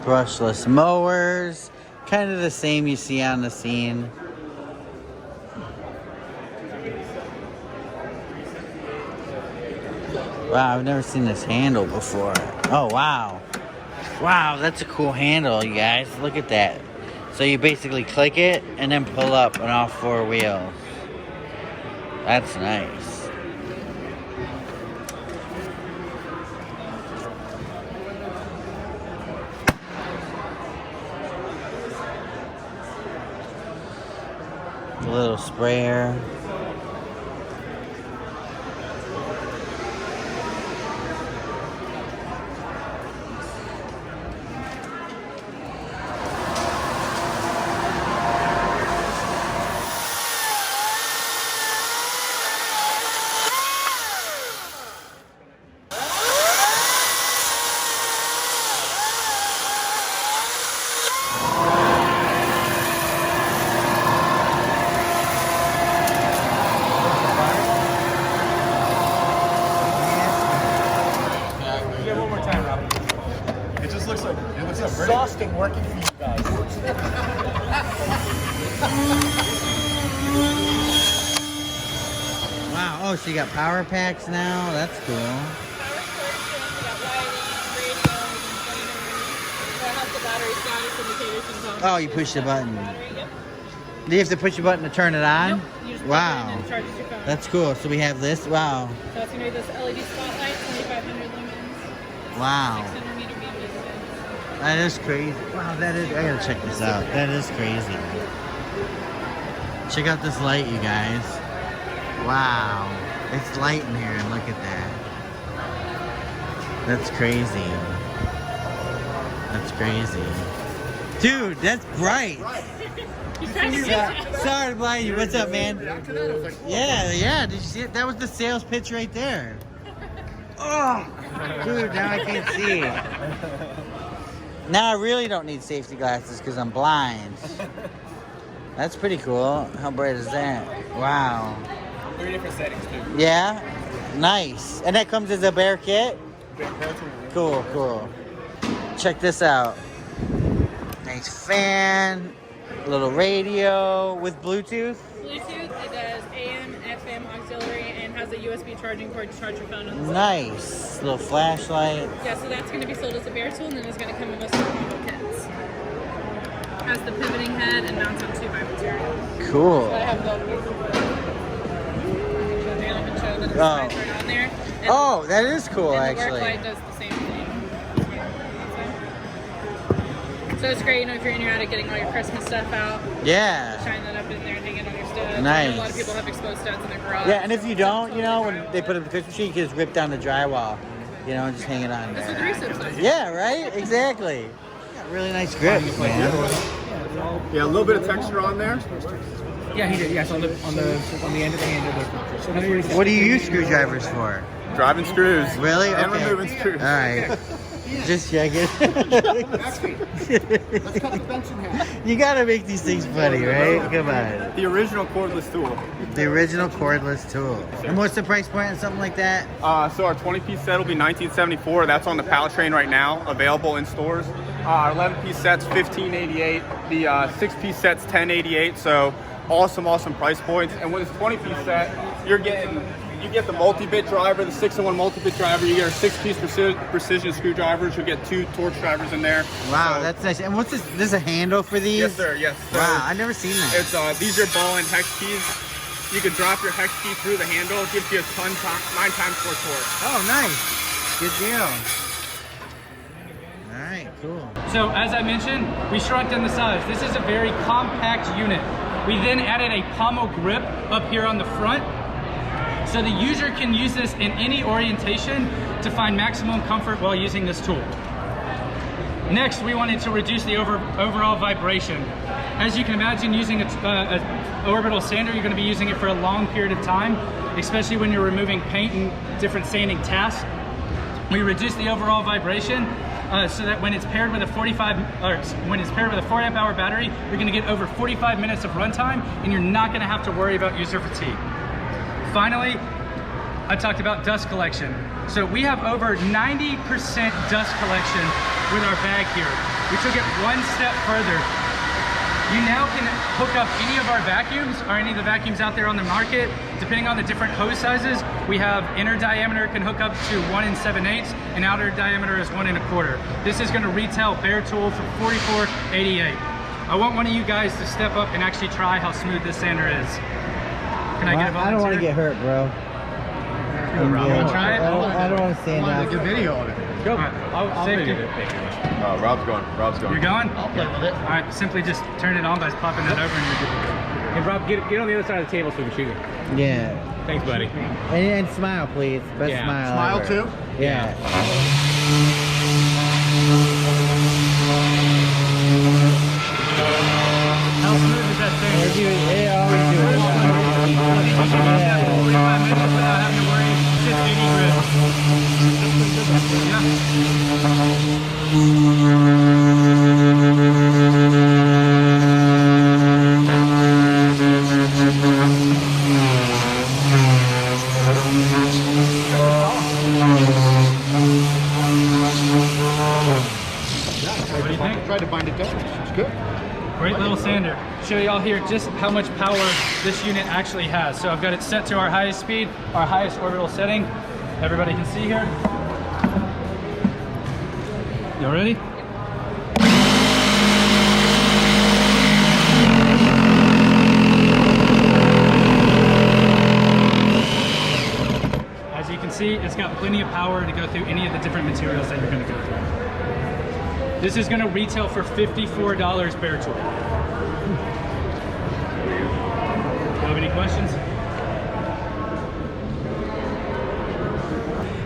Brushless mowers. Kind of the same you see on the scene. Wow, I've never seen this handle before. Oh, wow. Wow, that's a cool handle, you guys. Look at that. So you basically click it and then pull up on all four wheels. That's nice. A little sprayer. Exhausting working for you guys. Wow, oh, so you got power packs now? That's cool. Oh, you push the button. Do you have to push the button to turn it on? Nope, you just wow. plug it in and it charges your phone. That's cool. So we have this. Wow. So it's going to be this LED spotlight, 2500 lumens. Wow. 600 meter beam distance. That is crazy. Wow, that is. I gotta check this out. That is crazy. Check out this light, you guys. Wow. It's light in here, and look at that. That's crazy. That's crazy. Dude, that's bright. Sorry to blind you. What's up, man? Yeah. Did you see it? That was the sales pitch right there. Oh, dude, now I can't see. Now I really don't need safety glasses because I'm blind. That's pretty cool. How bright is that? Wow. 3 different settings too. Yeah? Nice. And that comes as a bare kit? Cool, cool. Check this out. Nice fan. Little radio with Bluetooth. Bluetooth, it does AM, FM, auxiliary, and has a USB charging cord to charge your phone on the side. Nice. Little flashlight. Yeah, so that's going to be sold as a bare tool, and then it's going to come in most of the combo kits. Has the pivoting head and mounts on 2x material. Cool. So I have the show that it's Oh. right on there. And, Oh, that is cool, and the work actually. light does the same thing. So it's great, you know, if you're in or out of getting all your Christmas stuff out. Yeah. Shine that up in there and hang it on your studs. Nice. A lot of people have exposed studs in their garage. Yeah, and if you don't, you know, when they put it in the Christmas tree, you can just rip down the drywall, you know, and just hang it on That's what the there. recipes are. Yeah, right? Exactly. Got really nice grip, man. Yeah, a little bit of texture on there. Yeah, he did. Yes, on the end of the handle. So that's where he's What do you use screwdrivers for? Driving screws. Really? And Okay. removing screws. All right. Just check it. Actually, let's cut the bench in half. You gotta make these things funny, right? Come on. The original cordless tool. The original cordless tool. And what's the price point on something like that? So our 20-piece set will be $19.74. That's on the pallet train right now, available in stores. Our 11-piece set's $15.88. The 6-piece set's $10.88. So awesome price points. And with this 20-piece set, you get the multi-bit driver, the 6-in-1 multi-bit driver. You get our 6-piece precision screwdrivers. You'll get 2 torch drivers in there. Wow, So- that's nice. And what's this? This is a handle for these? Yes, sir. Yes. So Wow, I've never seen that. It's these are ball and hex keys. You can drop your hex key through the handle. It gives you a 9 times more torque. Oh, nice. Good deal. All right, cool. So as I mentioned, we shrunk down the size. This is a very compact unit. We then added a pommel grip up here on the front. So the user can use this in any orientation to find maximum comfort while using this tool. Next, we wanted to reduce the overall vibration. As you can imagine, using a Orbital Sander, you're going to be using it for a long period of time, especially when you're removing paint and different sanding tasks. We reduce the overall vibration so that when it's paired with a 4 amp hour battery, you're going to get over 45 minutes of runtime, and you're not going to have to worry about user fatigue. Finally, I talked about dust collection. So we have over 90% dust collection with our bag here. We took it one step further. You now can hook up any of our vacuums or any of the vacuums out there on the market. Depending on the different hose sizes, we have inner diameter can hook up to 1 7/8 and outer diameter is 1 1/4. This is gonna retail bare tool for $44.88. I want one of you guys to step up and actually try how smooth this sander is. Can I get a volunteer? I don't want to get hurt, bro. You wanna try it? I don't want to stand up. Good video of it. Go. I'll safety. Rob's going. You're going? I'll play with it. All right, simply just turn it on by popping that over and you're good. Hey, Rob, get on the other side of the table so we can shoot it. Yeah. Thanks, buddy. And smile, please. Best Yeah. smile. Smile ever. too? Yeah. How smooth is that sander? It always do it. 45 minutes without having to worry. It's 80 grips. Yeah. What do you think? Tried to bind it down. It's good. Great little sander. Show y'all here just how much power this unit actually has. So I've got it set to our highest speed, our highest orbital setting. Everybody can see here. Y'all ready? As you can see, it's got plenty of power to go through any of the different materials that you're going to go through. This is going to retail for $54 bare tool. You have any questions?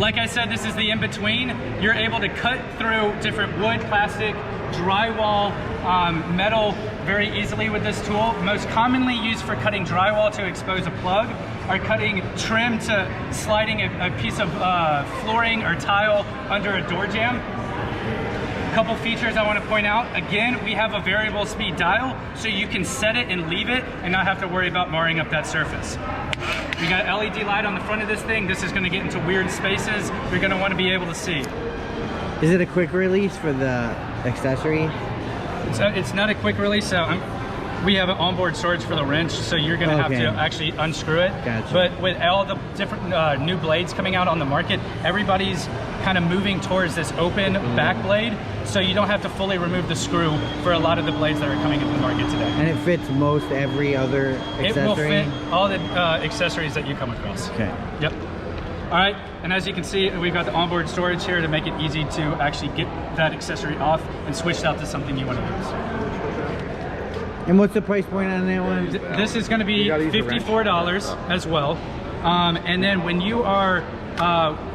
Like I said, this is the in-between. You're able to cut through different wood, plastic, drywall, metal very easily with this tool. Most commonly used for cutting drywall to expose a plug, or cutting trim to sliding a piece of flooring or tile under a door jamb. Couple features I want to point out. Again, we have a variable speed dial, so you can set it and leave it and not have to worry about marring up that surface. We got LED light on the front of this thing. This is going to get into weird spaces. You're going to want to be able to see. Is it a quick release for the accessory? It's not a quick release, so we have an onboard storage for the wrench, so you're going to have to actually unscrew it. Gotcha. But with all the different new blades coming out on the market, everybody's kind of moving towards this open back blade, so you don't have to fully remove the screw for a lot of the blades that are coming into the market today. And it fits most every other accessory? It will fit all the accessories that you come across. Okay. Yep. All right, and as you can see, we've got the onboard storage here to make it easy to actually get that accessory off and switch it out to something you want to use. And what's the price point on that one? This is going to be $54 as well. And then when you are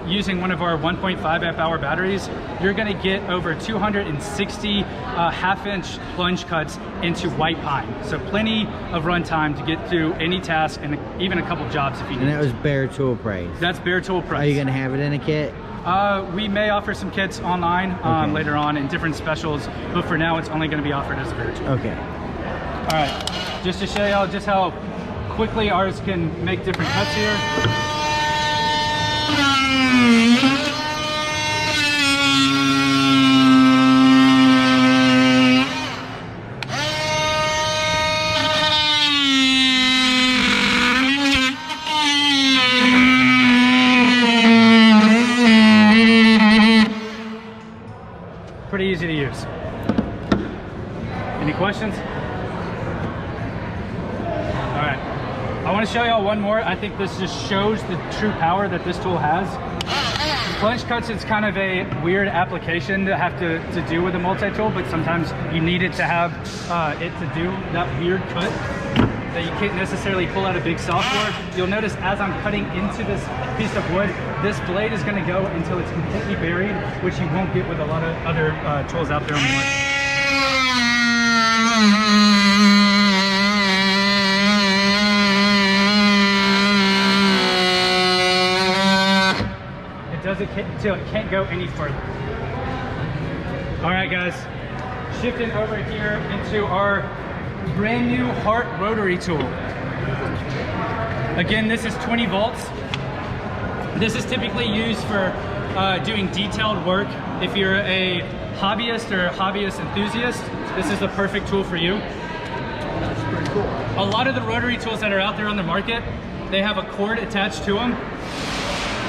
using one of our 1.5 amp hour batteries, you're going to get over 260 half-inch plunge cuts into white pine. So plenty of run time to get through any task and even a couple jobs if you need. And that was bare tool price? That's bare tool price. Are you going to have it in a kit? We may offer some kits online later on in different specials, but for now it's only going to be offered as a bare tool. Okay. All right, just to show y'all just how quickly ours can make different cuts here. Pretty easy to use. Any questions? All right, I want to show y'all one more. I think this just shows the true power that this tool has. Plunge cuts, it's kind of a weird application to have to do with a multi-tool, but sometimes you need it to have it to do that weird cut that you can't necessarily pull out a big saw for. You'll notice as I'm cutting into this piece of wood, this blade is going to go until it's completely buried, which you won't get with a lot of other tools out there on the market. Does it until it can't go any further. All right, guys, shifting over here into our brand new Hart rotary tool. Again, this is 20 volts. This is typically used for doing detailed work. If you're a hobbyist or a hobbyist enthusiast, this is the perfect tool for you. That's pretty cool. A lot of the rotary tools that are out there on the market, they have a cord attached to them.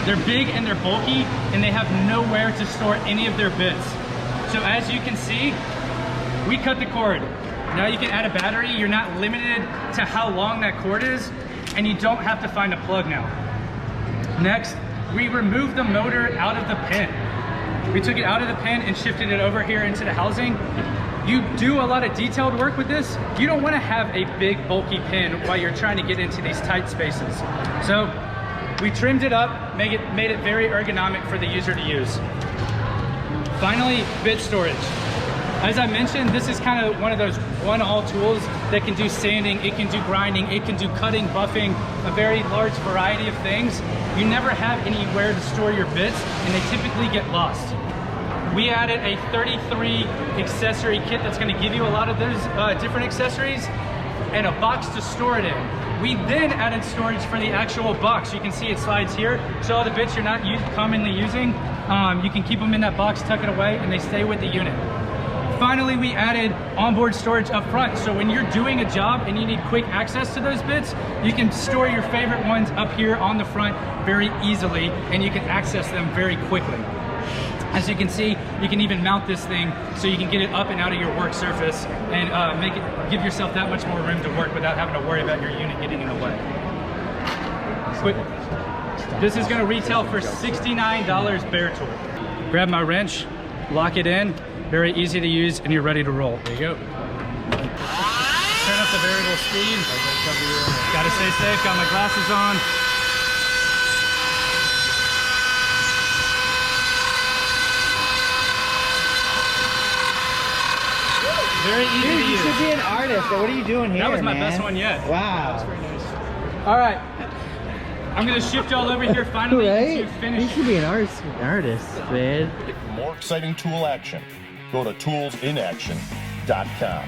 They're big and they're bulky, and they have nowhere to store any of their bits. So as you can see, we cut the cord. Now you can add a battery. You're not limited to how long that cord is, and you don't have to find a plug now. Next, we removed the motor out of the pin. We took it out of the pin and shifted it over here into the housing. You do a lot of detailed work with this. You don't want to have a big bulky pin while you're trying to get into these tight spaces. So we trimmed it up, made it very ergonomic for the user to use. Finally, bit storage. As I mentioned, this is kind of one of those one-all tools that can do sanding, it can do grinding, it can do cutting, buffing, a very large variety of things. You never have anywhere to store your bits, and they typically get lost. We added a 33 accessory kit that's going to give you a lot of those different accessories and a box to store it in. We then added storage for the actual box. You can see it slides here. So all the bits you're not commonly using, you can keep them in that box, tuck it away, and they stay with the unit. Finally, we added onboard storage up front. So when you're doing a job and you need quick access to those bits, you can store your favorite ones up here on the front very easily, and you can access them very quickly. As you can see, you can even mount this thing so you can get it up and out of your work surface and give yourself that much more room to work without having to worry about your unit getting in the way. This is going to retail for $69 bare tool. Grab my wrench, lock it in, very easy to use, and you're ready to roll. There you go. Turn up the variable speed. Gotta stay safe, got my glasses on. Very easy to use. You should be an artist. What are you doing here, That was my man? best one yet. Wow. That's very nice. All right. I'm gonna shift y'all over here finally Right? to finish. You should be an artist, man. For more exciting tool action, go to toolsinaction.com.